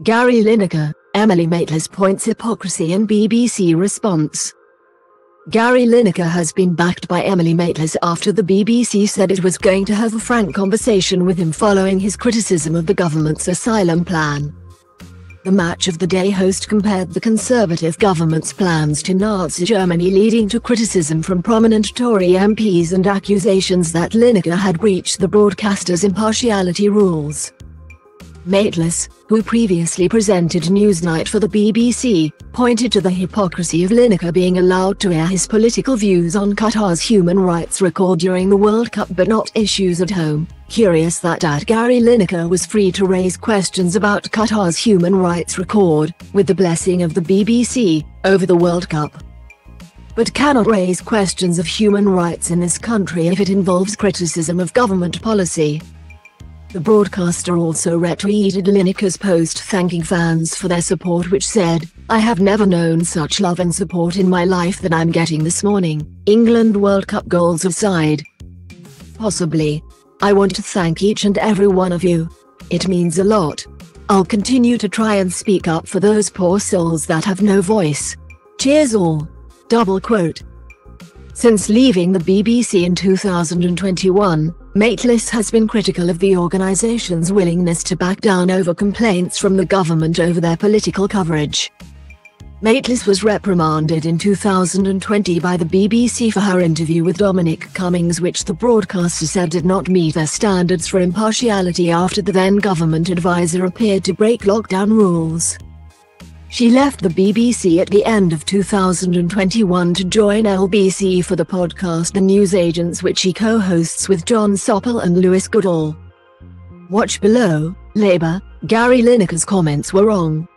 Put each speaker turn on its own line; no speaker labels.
Gary Lineker, Emily Maitlis points hypocrisy in BBC response. Gary Lineker has been backed by Emily Maitlis after the BBC said it was going to have a frank conversation with him following his criticism of the government's asylum plan. The Match of the Day host compared the Conservative government's plans to Nazi Germany, leading to criticism from prominent Tory MPs and accusations that Lineker had breached the broadcaster's impartiality rules. Maitlis, who previously presented Newsnight for the BBC, pointed to the hypocrisy of Lineker being allowed to air his political views on Qatar's human rights record during the World Cup but not issues at home. Curious that Gary Lineker was free to raise questions about Qatar's human rights record, with the blessing of the BBC, over the World Cup, but cannot raise questions of human rights in this country if it involves criticism of government policy. The broadcaster also retweeted Lineker's post thanking fans for their support, which said, "I have never known such love and support in my life that I'm getting this morning, England World Cup goals aside. Possibly. I want to thank each and every one of you. It means a lot. I'll continue to try and speak up for those poor souls that have no voice. Cheers all." Double quote. Since leaving the BBC in 2021, Maitlis has been critical of the organisation's willingness to back down over complaints from the government over their political coverage. Maitlis was reprimanded in 2020 by the BBC for her interview with Dominic Cummings, which the broadcaster said did not meet their standards for impartiality after the then government advisor appeared to break lockdown rules. She left the BBC at the end of 2021 to join LBC for the podcast The News Agents, which she co-hosts with John Soppel and Lewis Goodall. Watch below. Labour, Gary Lineker's comments were wrong.